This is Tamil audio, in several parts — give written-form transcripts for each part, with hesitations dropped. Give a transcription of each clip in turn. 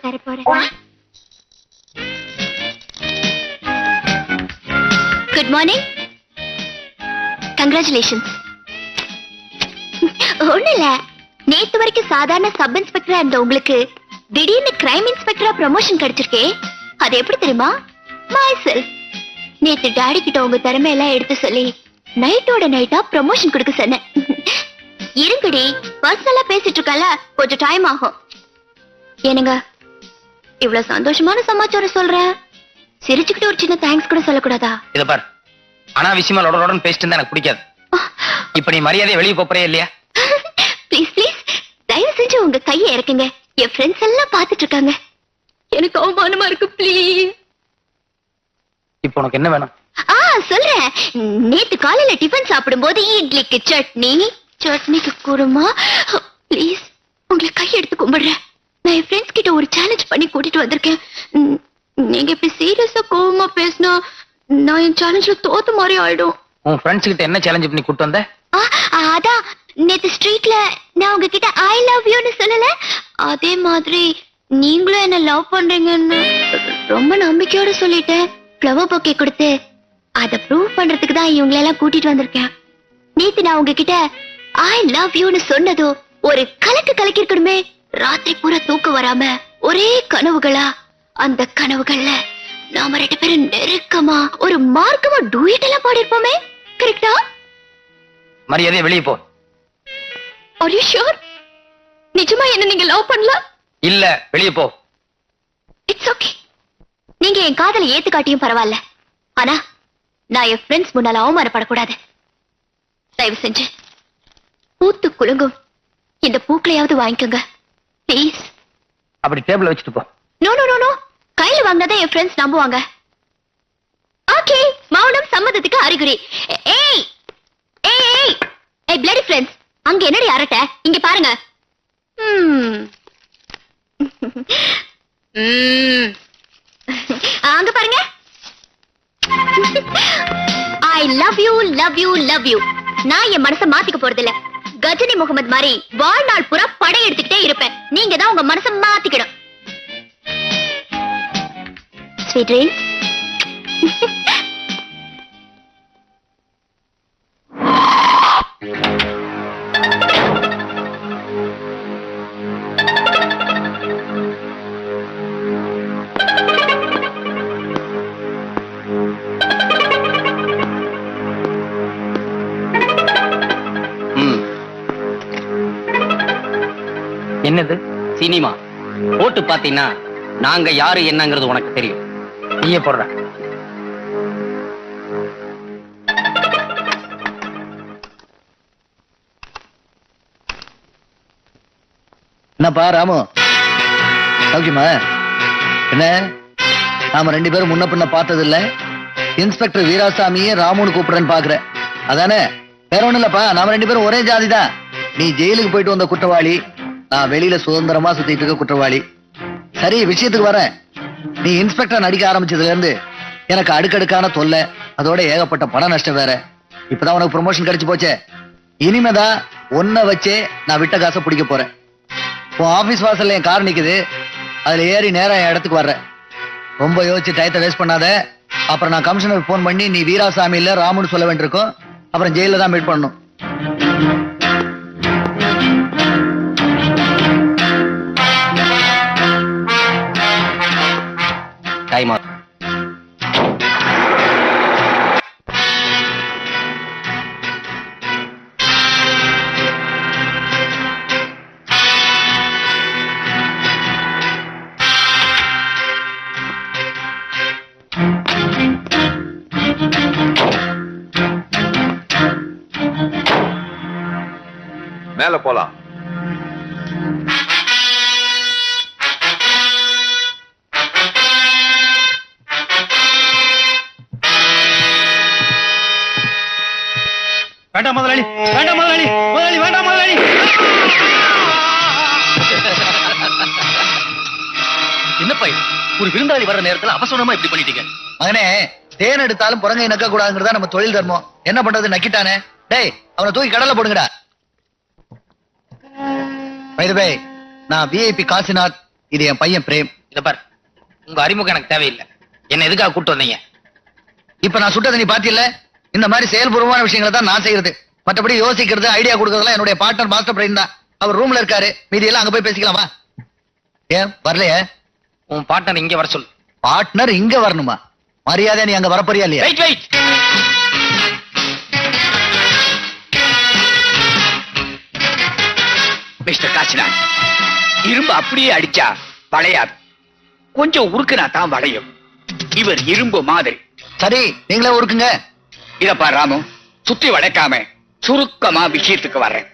உட்கார போறேன். Good morning. கங்க்ராச்சுலேஷன்ஸ். ஒண்ணு இல்ல, நேத்து வரைக்கும் சாதாரண சப் இன்ஸ்பெக்டரா இருந்த உங்களுக்கு திடீர்னு கிரைம் இன்ஸ்பெக்டரா ப்ரமோஷன் கிடைச்சிருக்கே. அது எப்படி தெரியுமா? My self. நேத்து டாடி கிட்ட உங்க திறமையெல்லாம் எடுத்து சொல்லி நைட்டோட நைட்டா ப்ரமோஷன் கொடுக்க சொன்னேன். இருங்கடி, பர்சனலா பேசிட்டு இருக்கல, கொஞ்சம் டைம் ஆகும். ஏனுங்க, இவ்வளவு சந்தோஷமான சமாச்சாரம் சொல்றேன், சிரிச்சுக்கிட்டு ஒரு சின்ன தேங்க்ஸ் கூட சொல்லக்கூடாதா? இத பார், அனாவசியமா லொடலொடன்னு பேசிட்டு இருந்தா எனக்கு பிடிக்காது. இப்ப நீ மரியாதையை வெளியே போறே இல்லையா? ப்ளீஸ் ப்ளீஸ், தயவு செஞ்சு உங்க கையை இறக்குங்க. என் ஃப்ரெண்ட்ஸ் எல்லாம் பாத்துட்டு இருக்காங்க, எனக்கு அவமானமா இருக்கு. ப்ளீஸ். இப்போ உனக்கு என்ன வேணும்? சொல்றேன். நேத்து காலையில டிஃபன் சாப்பிடும்போது இட்லிக்கு சட்னி, சட்னிக்கு குருமா. ப்ளீஸ், உங்களை கை எடுத்து கும்பிடுறேன். நான் என் ஃப்ரெண்ட்ஸ் கிட்ட ஒரு சேலஞ்ச் பண்ணி கூட்டிட்டு வந்திருக்கேன். நீங்க இப்படி சீரியஸா கோவமா பேசினா நான் என் சேலஞ்ச்ல தோத்த மாதிரி ஆயிடும். உன் ஃப்ரெண்ட்ஸ் கிட்ட என்ன சேலஞ்ச் பண்ணி கூட்டு வந்த? அதான் நேத்து ஸ்ட்ரீட்ல நான் உங்ககிட்ட ஐ லவ் யூன்னு சொல்லல, அதே மாதிரி நீங்களும் என்ன லவ் பண்றீங்கன்னு ரொம்ப நம்பிக்கையோட சொல்லிட்டேன். ஃப்ளவர் பொக்கே கொடுத்து அதை ப்ரூவ் பண்றதுக்கு தான் இவங்களை எல்லாம் கூட்டிட்டு வந்திருக்கேன். நேத்து நான் உங்ககிட்ட ஐ லவ் யூன்னு சொன்னதோ ஒரு கலக்கி இருக்கணுமே. ராத்திரி பூரா தூக்கம் வராம ஒரே கனவுகளா, அந்த கனவுகள்ல நாம 2 பேரும் நெருக்கமா ஒரு மார்க்கமா டூயட் எல்லாம் பாடிருப்போமே. கரெக்டா? மரியாதையை வெளியே போ. Are you sure? நிஜமா என்ன நீங்க லவ் பண்ணல? இல்ல, வெளியே போ. It's okay. நீங்க என் காதலை ஏத்து காட்டியும் பரவாயில்ல, ஆனா நான் என் ஃப்ரெண்ட்ஸ் முன்னால அவமானப்படக்கூடாது. தயவு செஞ்சு பூத்து குலுங்கும் இந்த பூக்களையாவது வாங்கிக்கோங்க ப்ளீஸ். அப்படி டேபிள் வச்சுட்டு போ. நோ நோ நோ நோ, கையில வாங்கினதை என் ஃப்ரெண்ட்ஸ் நம்புவாங்க. ஓகே, மௌனம் சம்மதத்துக்கு அறிகுறி. ஏய் ஏய் ஏய் ஏய் பிளடி ஃப்ரெண்ட்ஸ், அங்க என்னடி அரட்ட? இங்க பாருங்க. அங்க பாருங்க. I love you love you love you. நான் என் மனசை மாத்திக்க போறதில்ல. கஜினி முகமது மாதிரி வாழ்நாள் பூரா படை எடுத்துக்கிட்டே இருப்பேன். நீங்க தான் உங்க மனசை மாத்திக்கணும். Sweet dreams. என்னது? சினிமா போட்டு பாத்தீங்கன்னா நாங்க யாரு என்னங்கிறது உனக்கு தெரியும். நீயே போடுற. என்னப்பா ராமு, சௌக்கியமா? என்ன நாம 2 பேரும் முன்ன பின்ன பார்த்தது இல்ல? இன்ஸ்பெக்டர் வீராசாமியே ராமுன்னு கூப்பிடுறேன்னு பாக்குறேன், அதானே? வேற ஒண்ணும் இல்லப்பா, நாம 2 பேரும் ஒரே ஜாதி தான். நீ ஜெயிலுக்கு போயிட்டு வந்த குற்றவாளி, நான் வெளியில சுதந்திரமா சுத்திட்டு இருக்க குற்றவாளி. சரி, விஷயத்துக்கு வரேன். நீ இன்ஸ்பெக்டர் நடிக்க ஆரம்பிச்சதுல இருந்து எனக்கு அடுக்கடுக்கான தொல்லை, அதோட ஏகப்பட்ட பண நஷ்டம் வேற. இப்பதான் உனக்கு ப்ரமோஷன் கிடைச்சு போச்சே, இனிமேதான் ஒன்ன வச்சே நான் விட்ட காசை பிடிக்க போறேன். உன் ஆபீஸ் வாசல்ல என் கார் நிக்குது, அதுல ஏறி நேரம் என் இடத்துக்கு வர்றேன். ரொம்ப யோசிச்சு டயத்தை வேஸ்ட் பண்ணாத. அப்புறம் நான் கமிஷனர் போன் பண்ணி நீ வீராசாமி இல்ல ராமுன்னு சொல்ல வேண்டியிருக்கும். அப்புறம் ஜெயில தான் மீட் பண்ணணும். டைம் மேல போலாம். வேண்டாம் முதலாளி, வேண்டாம் முதலாளி, முதலாளி வேண்டாம் முதலாளி. என்னப்பா ஒரு விருந்தாளி வர்ற நேரத்துல அவசரமா இப்படி பண்ணிட்டீங்க? மகனே, தேன் எடுத்தாலும் புறங்கை நக்க கூடாதுங்கிறதா நம்ம தொழில் தர்மம். என்ன பண்றது, நக்கிட்டானே. டேய், அவனை தூக்கி கடல்ல போடுங்கடா. பை தி வே, நான் விஐபி காசிநாத், இது என் பையன் பிரேம். இத பார், உங்க அறிமுகம் எனக்கு தேவையில்லை. என்ன எதுக்காக கூட்டு வந்தீங்க? இப்ப நான் சுட்டதை நீ பாத்தியில்ல? இந்த மாதிரி செயல்பூர்வமான விஷயங்களை தான் நான் செய்யறது. மற்றபடி யோசிக்கிறது, ஐடியா கொடுக்கறதுலாம் என்னுடைய பார்ட்னர் மாஸ்டர் பிரெயின் தான். அவர் ரூம்ல இருக்காரு, மீதி எல்லாம் அங்க போய் பேசிக்கலாமா? ஏன் வரலையே? உன் பார்ட்னர் இங்க வர சொல்லு. பார்ட்னர் இங்க வரணுமா? மரியாதை நீ அங்க வரப்போறியா இல்லையா? Wait wait. மிஸ்டர் காசிநாத், இரும்பு அப்படியே அடிச்சா வளையாது, கொஞ்சம் உருக்குனா தான் வளையும். இவர் இரும்பு மாதிரி. சரி, நீங்களே ஒடுக்குங்க. இதப்பா ராமு, சுத்தி வளைக்காம சுருக்கமா விஷயத்துக்கு வர்றேன்.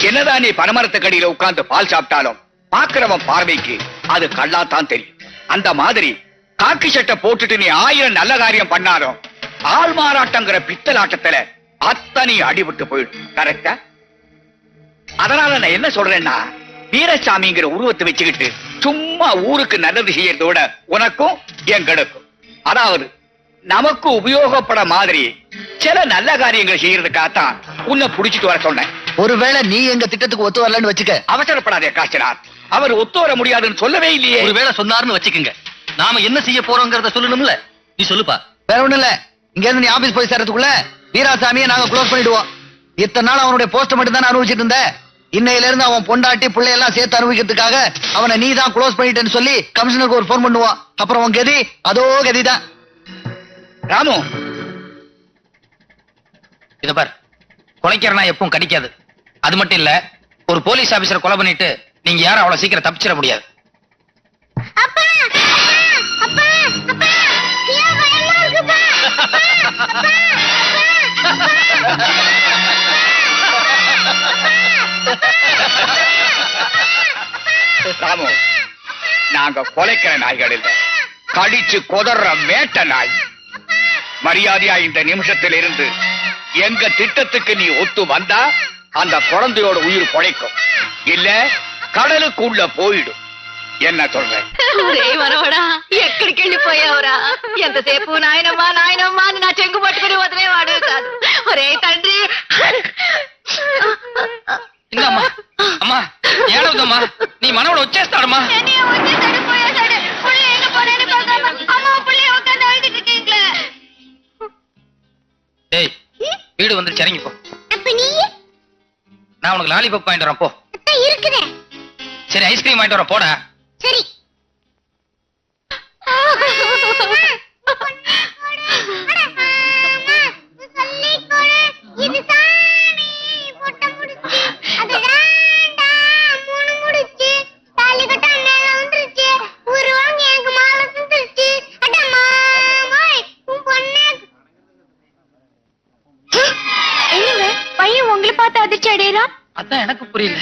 என்னதான் நீ பனமரத்துக்கடியில உட்கார்ந்து பால் சாப்பிட்டாலும் பாக்குறவன் பார்வைக்கு அது கல்லாத்தான் தெரியும். அந்த மாதிரி காக்கி சட்டை போட்டுட்டு நீ 1000 நல்ல காரியம் பண்ணாலும் ஆள் மாறாட்டங்கிற பித்தலாட்டத்துல அத்தனை அடிபட்டு போயிடும். கரெக்டா? அதனால நான் என்ன சொல்றேன்னா, வீரசாமிங்கிற உருவத்தை வச்சுக்கிட்டு சும்மா ஊருக்கு நல்லது செய்யறதோட உனக்கும் எங்களுக்கும், அதாவது நமக்கு உபயோகப்பட மாதிரி சில நல்ல காரியங்கள் செய்யறதுக்காகத்தான் உன்னை புடிச்சிட்டு வர சொன்னேன். ஒருவேளை நீ எங்க திட்டத்துக்கு ஒத்து வரலன்னு வச்சுக்க. அவசரப்படாதே காசிநாத், அவர் ஒத்து வர முடியாதுன்னு சொல்லவே இல்லையே. ஒருவேளை சொன்னாருன்னு வச்சுக்கோங்க, நாம என்ன செய்ய போறோங்கிறத சொல்லணும்ல. நீ சொல்லுப்பா. வேற ஒண்ணும் இல்ல, இங்க இருந்து நீ ஆபீஸ் போய் சேர்றதுக்குள்ள வீராசாமியை நாங்க க்ளோஸ் பண்ணிடுவோம். இத்தனை நாள் அவனுடைய போஸ்ட் மட்டும் தான் அனுபவிச்சுட்டு இருந்த. இன்னையில இருந்து அவன் பொண்டாட்டி பிள்ளை எல்லாம் சேர்த்து அனுபவிக்கிறதுக்காக அவனை நீ தான் க்ளோஸ் பண்ணிட்டேன்னு சொல்லி கமிஷனருக்கு ஒரு போன் பண்ணுவான். அப்புறம் உன் கதி அதோ கதிதான். ராமு, இத பார், கொலைக்கிறனா எப்பவும் கடிக்காது. அது மட்டும் இல்ல, ஒரு போலீஸ் ஆபீசரை கொலை பண்ணிட்டு நீங்க யாரும் அவ்வளவு சீக்கிரம் தப்பிச்சிட முடியாது. அப்பா அப்பா அப்பா ஏன் பயமா இருக்குப்பா? ராமு, நாங்க கொலைக்கிற நாய்கள் இல்ல, கடிச்சு கொதற மேட்ட நாய். மரியாதையா இந்த நிமிஷத்தில் இருந்து எங்க திட்டத்துக்கு நீ ஒத்து வந்தா அந்த குழந்தையோட உயிர் பொழைக்கும், இல்ல கடலுக்குள்ள పోయిடும். என்ன சொல்றேன்? మనవడా ఎక్కడికి వెళ్ళిపోయావురా? ఎంతసేపు నాయనమ్మా నాయనమ్మా అని నా చెంగు పట్టుకుని వదిలేవాడు కాదు. ఒరే తండ్రి, ఇందమ్మా అమ్మా ఏడవదమ్మా, నీ మనవడు వచ్చేస్తాడమ్మా. என்னைய வந்து தடுப்போயாடு புள்ளை எங்க போறேன்னு பார்க்காம அம்மா புள்ளைய உட்கார்ந்து அழுதுட்டு இருக்கீங்களே. டேய், வீடு வந்து இறங்கி போ. அப்ப நீ? நான் உனக்கு லாலிபாப் வாங்கிட்டு வரேன் போ. அத்தை இருக்குதே. சரி, ஐஸ்கிரீம் வாங்கிட்டு வரேன் போடா. சரி. பையன் உங்களை பார்த்து அதிர்ச்சி அடையறான். அதான் எனக்கு புரியல.